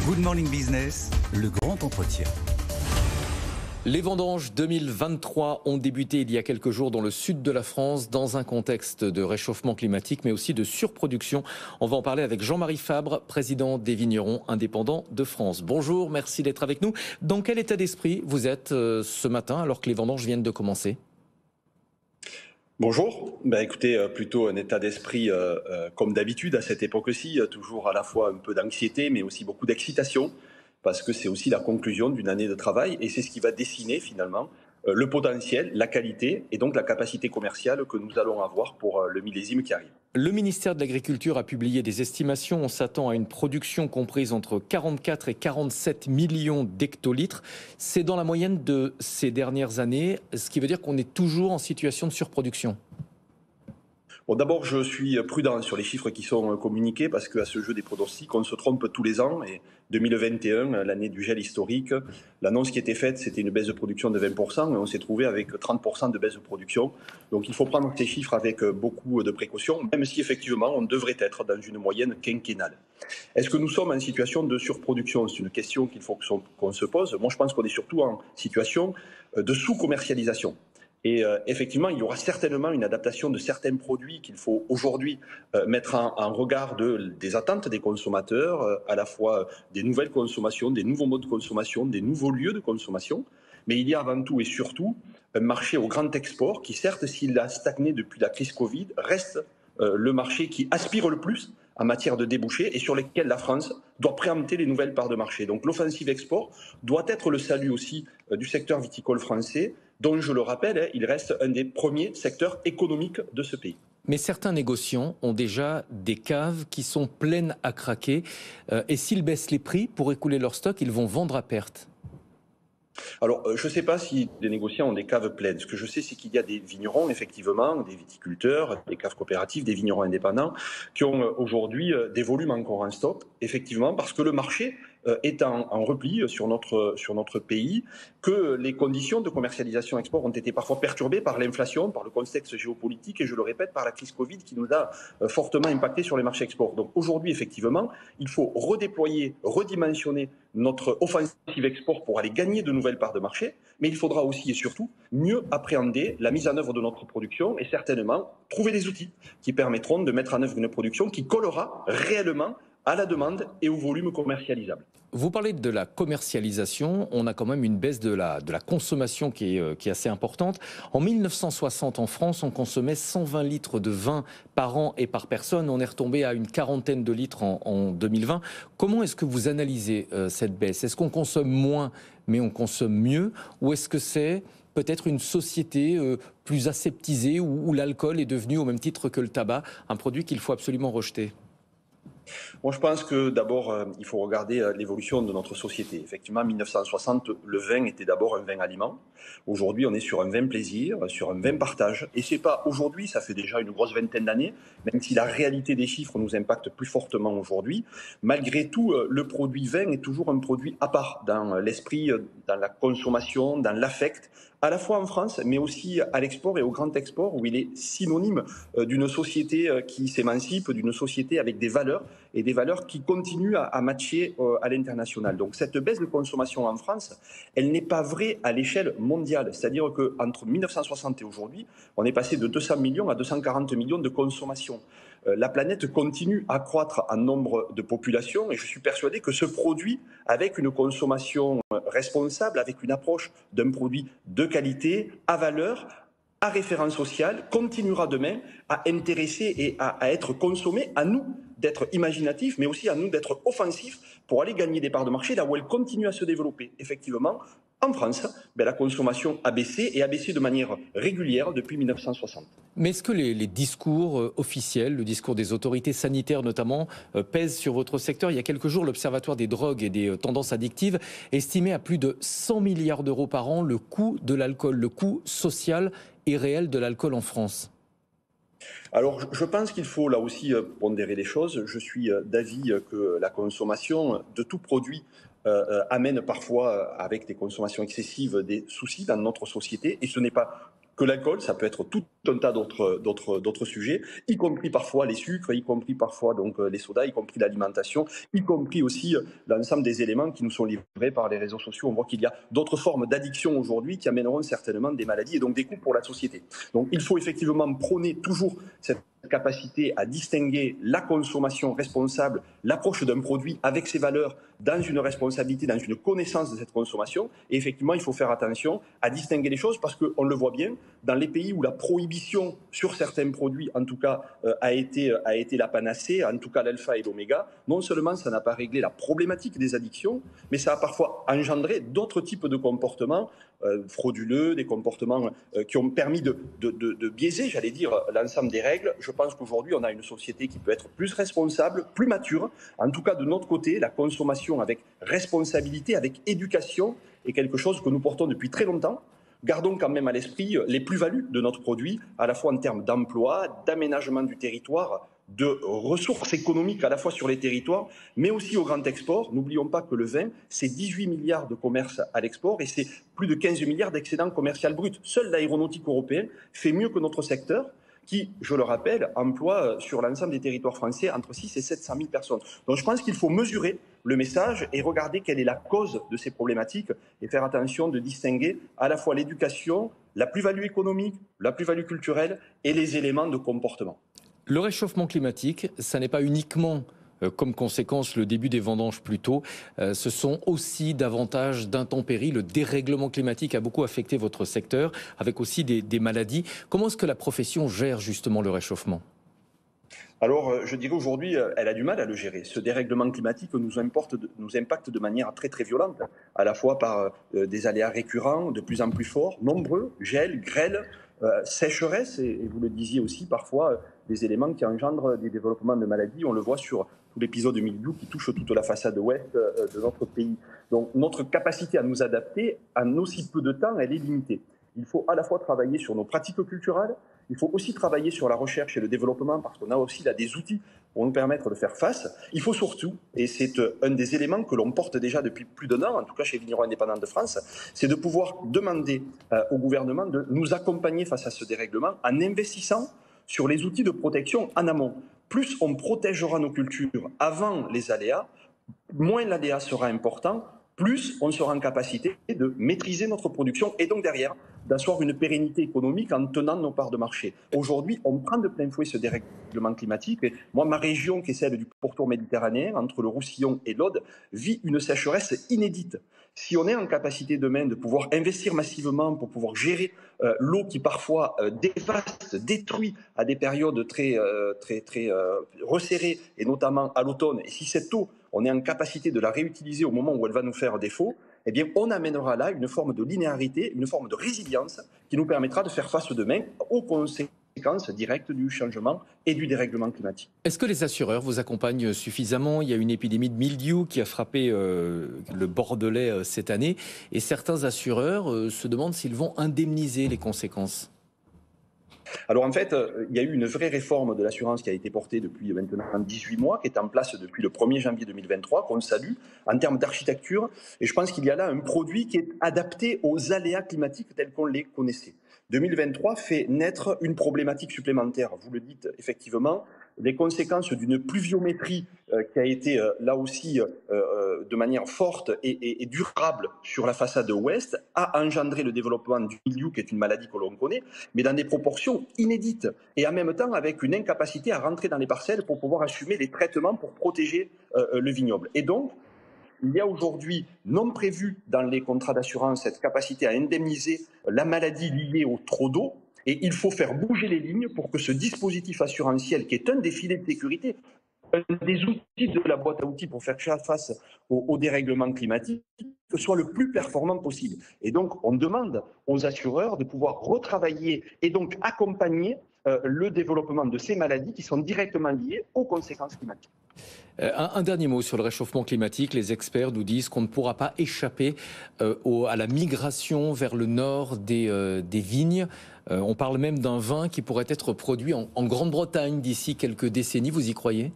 Good Morning Business, le grand entretien. Les vendanges 2023 ont débuté il y a quelques jours dans le sud de la France, dans un contexte de réchauffement climatique, mais aussi de surproduction. On va en parler avec Jean-Marie Fabre, président des vignerons indépendants de France. Bonjour, merci d'être avec nous. Dans quel état d'esprit vous êtes ce matin, alors que les vendanges viennent de commencer ? Bonjour, écoutez, plutôt un état d'esprit comme d'habitude à cette époque-ci, toujours à la fois un peu d'anxiété mais aussi beaucoup d'excitation, parce que c'est aussi la conclusion d'une année de travail et c'est ce qui va dessiner finalement le potentiel, la qualité et donc la capacité commerciale que nous allons avoir pour le millésime qui arrive. Le ministère de l'Agriculture a publié des estimations. On s'attend à une production comprise entre 44 et 47 millions d'hectolitres. C'est dans la moyenne de ces dernières années, ce qui veut dire qu'on est toujours en situation de surproduction. Bon, d'abord, je suis prudent sur les chiffres qui sont communiqués parce qu'à ce jeu des pronostics, on se trompe tous les ans. Et 2021, l'année du gel historique, l'annonce qui était faite, c'était une baisse de production de 20%. Et on s'est trouvé avec 30% de baisse de production. Donc il faut prendre ces chiffres avec beaucoup de précautions, même si effectivement, on devrait être dans une moyenne quinquennale. Est-ce que nous sommes en situation de surproduction ? C'est une question qu'il faut qu'on se pose. Moi, je pense qu'on est surtout en situation de sous-commercialisation. Et effectivement, il y aura certainement une adaptation de certains produits qu'il faut aujourd'hui mettre en regard des attentes des consommateurs, à la fois des nouvelles consommations, des nouveaux modes de consommation, des nouveaux lieux de consommation. Mais il y a avant tout et surtout un marché au grand export qui, certes, s'il a stagné depuis la crise Covid, reste le marché qui aspire le plus en matière de débouchés et sur lesquels la France doit préempter les nouvelles parts de marché. Donc l'offensive export doit être le salut aussi du secteur viticole français, dont, je le rappelle, il reste un des premiers secteurs économiques de ce pays. Mais certains négociants ont déjà des caves qui sont pleines à craquer. Et s'ils baissent les prix pour écouler leur stock, ils vont vendre à perte. Alors, je ne sais pas si les négociants ont des caves pleines. Ce que je sais, c'est qu'il y a des vignerons, effectivement, des viticulteurs, des caves coopératives, des vignerons indépendants, qui ont aujourd'hui des volumes encore en stock, effectivement, parce que le marché est en repli sur notre pays, que les conditions de commercialisation export ont été parfois perturbées par l'inflation, par le contexte géopolitique et, je le répète, par la crise Covid qui nous a fortement impacté sur les marchés export. Donc aujourd'hui, effectivement, il faut redéployer, redimensionner notre offensive export pour aller gagner de nouvelles parts de marché, mais il faudra aussi et surtout mieux appréhender la mise en œuvre de notre production et certainement trouver des outils qui permettront de mettre en œuvre une production qui collera réellement à la demande et au volume commercialisable. Vous parlez de la commercialisation, on a quand même une baisse de la consommation qui est assez importante. En 1960, en France, on consommait 120 litres de vin par an et par personne. On est retombé à une quarantaine de litres en 2020. Comment est-ce que vous analysez cette baisse ? Est-ce qu'on consomme moins, mais on consomme mieux ? Ou est-ce que c'est peut-être une société plus aseptisée où l'alcool est devenu, au même titre que le tabac, un produit qu'il faut absolument rejeter ? Moi, je pense que d'abord, il faut regarder l'évolution de notre société. Effectivement, en 1960, le vin était d'abord un vin aliment. Aujourd'hui, on est sur un vin plaisir, sur un vin partage. Et c'est pas aujourd'hui, ça fait déjà une grosse vingtaine d'années, même si la réalité des chiffres nous impacte plus fortement aujourd'hui. Malgré tout, le produit vin est toujours un produit à part dans l'esprit, dans la consommation, dans l'affect, à la fois en France, mais aussi à l'export et au grand export, où il est synonyme d'une société qui s'émancipe, d'une société avec des valeurs et des valeurs qui continuent à matcher à l'international. Donc cette baisse de consommation en France, elle n'est pas vraie à l'échelle mondiale. C'est-à-dire qu'entre 1960 et aujourd'hui, on est passé de 200 millions à 240 millions de consommation. La planète continue à croître en nombre de populations et je suis persuadé que ce produit, avec une consommation responsable, avec une approche d'un produit de qualité, à valeur, à référence sociale, continuera demain à intéresser et à être consommé, à nous d'être imaginatifs, mais aussi à nous d'être offensifs pour aller gagner des parts de marché là où elle continue à se développer. Effectivement, en France, la consommation a baissé et a baissé de manière régulière depuis 1960. Mais est-ce que les discours officiels, le discours des autorités sanitaires notamment, pèsent sur votre secteur ? Il y a quelques jours, l'Observatoire des drogues et des tendances addictives estimait à plus de 100 milliards d'euros par an le coût de l'alcool, le coût social et réel de l'alcool en France. Alors, je pense qu'il faut là aussi pondérer les choses. Je suis d'avis que la consommation de tout produit amène parfois, avec des consommations excessives, des soucis dans notre société. Et ce n'est pas que l'alcool, ça peut être tout un tas d'autres sujets, y compris parfois les sucres, y compris parfois donc les sodas, y compris l'alimentation, y compris aussi l'ensemble des éléments qui nous sont livrés par les réseaux sociaux. On voit qu'il y a d'autres formes d'addiction aujourd'hui qui amèneront certainement des maladies et donc des coûts pour la société. Donc il faut effectivement prôner toujours cette capacité à distinguer la consommation responsable, l'approche d'un produit avec ses valeurs dans une responsabilité, dans une connaissance de cette consommation. Et effectivement, il faut faire attention à distinguer les choses parce qu'on le voit bien, dans les pays où la prohibition sur certains produits, en tout cas, a été la panacée, en tout cas l'alpha et l'oméga, non seulement ça n'a pas réglé la problématique des addictions, mais ça a parfois engendré d'autres types de comportements frauduleux, des comportements qui ont permis de biaiser, j'allais dire, l'ensemble des règles. Je pense qu'aujourd'hui, on a une société qui peut être plus responsable, plus mature. En tout cas, de notre côté, la consommation avec responsabilité, avec éducation, est quelque chose que nous portons depuis très longtemps. Gardons quand même à l'esprit les plus-values de notre produit, à la fois en termes d'emploi, d'aménagement du territoire, de ressources économiques à la fois sur les territoires, mais aussi au grand export. N'oublions pas que le vin, c'est 18 milliards de commerce à l'export et c'est plus de 15 milliards d'excédent commercial brut. Seul l'aéronautique européen fait mieux que notre secteur, qui, je le rappelle, emploie sur l'ensemble des territoires français entre 6 et 700 000 personnes. Donc je pense qu'il faut mesurer le message et regarder quelle est la cause de ces problématiques et faire attention de distinguer à la fois l'éducation, la plus-value économique, la plus-value culturelle et les éléments de comportement. Le réchauffement climatique, ça n'est pas uniquement comme conséquence le début des vendanges plus tôt, ce sont aussi davantage d'intempéries. Le dérèglement climatique a beaucoup affecté votre secteur, avec aussi des maladies. Comment est-ce que la profession gère justement le réchauffement ? Alors, je dirais aujourd'hui, elle a du mal à le gérer. Ce dérèglement climatique nous impacte de manière très très violente, à la fois par des aléas récurrents, de plus en plus forts, nombreux, gel, grêle, sécheresse, et vous le disiez aussi, parfois des éléments qui engendrent des développements de maladies. On le voit sur tout l'épisode de mildiou qui touche toute la façade ouest de notre pays. Donc notre capacité à nous adapter, en aussi peu de temps, elle est limitée. Il faut à la fois travailler sur nos pratiques culturelles, il faut aussi travailler sur la recherche et le développement parce qu'on a aussi là des outils pour nous permettre de faire face. Il faut surtout, et c'est un des éléments que l'on porte déjà depuis plus d'un an, en tout cas chez Vignerons Indépendants de France, c'est de pouvoir demander au gouvernement de nous accompagner face à ce dérèglement en investissant sur les outils de protection en amont. Plus on protégera nos cultures avant les aléas, moins l'aléa sera important, plus on sera en capacité de maîtriser notre production et donc derrière d'asseoir une pérennité économique en tenant nos parts de marché. Aujourd'hui, on prend de plein fouet ce dérèglement climatique. Et moi, ma région, qui est celle du pourtour méditerranéen, entre le Roussillon et l'Aude, vit une sécheresse inédite. Si on est en capacité demain de pouvoir investir massivement pour pouvoir gérer l'eau qui parfois dévaste, détruit à des périodes très resserrées, et notamment à l'automne, et si cette eau, on est en capacité de la réutiliser au moment où elle va nous faire défaut, eh bien, on amènera là une forme de linéarité, une forme de résilience qui nous permettra de faire face demain aux conséquences directes du changement et du dérèglement climatique. Est-ce que les assureurs vous accompagnent suffisamment ? Il y a une épidémie de mildiou qui a frappé le Bordelais cette année et certains assureurs se demandent s'ils vont indemniser les conséquences. Alors en fait, il y a eu une vraie réforme de l'assurance qui a été portée depuis maintenant 18 mois, qui est en place depuis le 1er janvier 2023, qu'on salue en termes d'architecture. Et je pense qu'il y a là un produit qui est adapté aux aléas climatiques tels qu'on les connaissait. 2023 fait naître une problématique supplémentaire. Vous le dites effectivement, les conséquences d'une pluviométrie qui a été là aussi de manière forte et durable sur la façade ouest a engendré le développement du mildiou, qui est une maladie que l'on connaît, mais dans des proportions inédites et en même temps avec une incapacité à rentrer dans les parcelles pour pouvoir assumer les traitements pour protéger le vignoble. Et donc, il y a aujourd'hui non prévu dans les contrats d'assurance cette capacité à indemniser la maladie liée au trop d'eau. Et il faut faire bouger les lignes pour que ce dispositif assurantiel, qui est un des filets de sécurité, un des outils de la boîte à outils pour faire face au dérèglement climatique, soit le plus performant possible. Et donc, on demande aux assureurs de pouvoir retravailler et donc accompagner le développement de ces maladies qui sont directement liées aux conséquences climatiques. Un dernier mot sur le réchauffement climatique. Les experts nous disent qu'on ne pourra pas échapper à la migration vers le nord des vignes. On parle même d'un vin qui pourrait être produit en Grande-Bretagne d'ici quelques décennies. Vous y croyez ?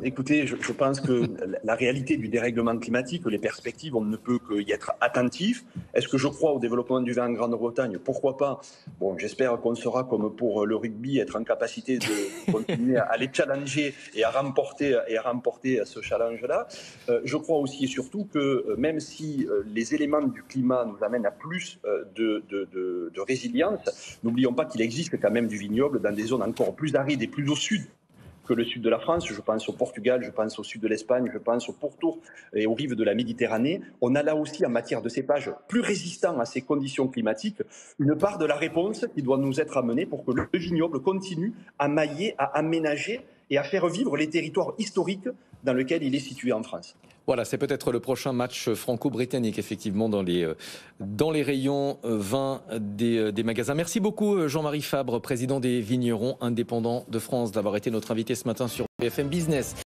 Écoutez, je pense que la réalité du dérèglement climatique, les perspectives, on ne peut qu'y être attentif. Est-ce que je crois au développement du vin en Grande-Bretagne? Pourquoi pas? Bon, j'espère qu'on sera, comme pour le rugby, être en capacité de continuer à les challenger et à remporter ce challenge-là. Je crois aussi et surtout que même si les éléments du climat nous amènent à plus de résilience, n'oublions pas qu'il existe quand même du vignoble dans des zones encore plus arides et plus au sud que le sud de la France. Je pense au Portugal, je pense au sud de l'Espagne, je pense au pourtour et aux rives de la Méditerranée. On a là aussi, en matière de cépages plus résistants à ces conditions climatiques, une part de la réponse qui doit nous être amenée pour que le vignoble continue à mailler, à aménager et à faire vivre les territoires historiques dans lesquels il est situé en France. Voilà, c'est peut-être le prochain match franco-britannique, effectivement, dans les rayons vin des magasins. Merci beaucoup, Jean-Marie Fabre, président des vignerons indépendants de France, d'avoir été notre invité ce matin sur BFM Business.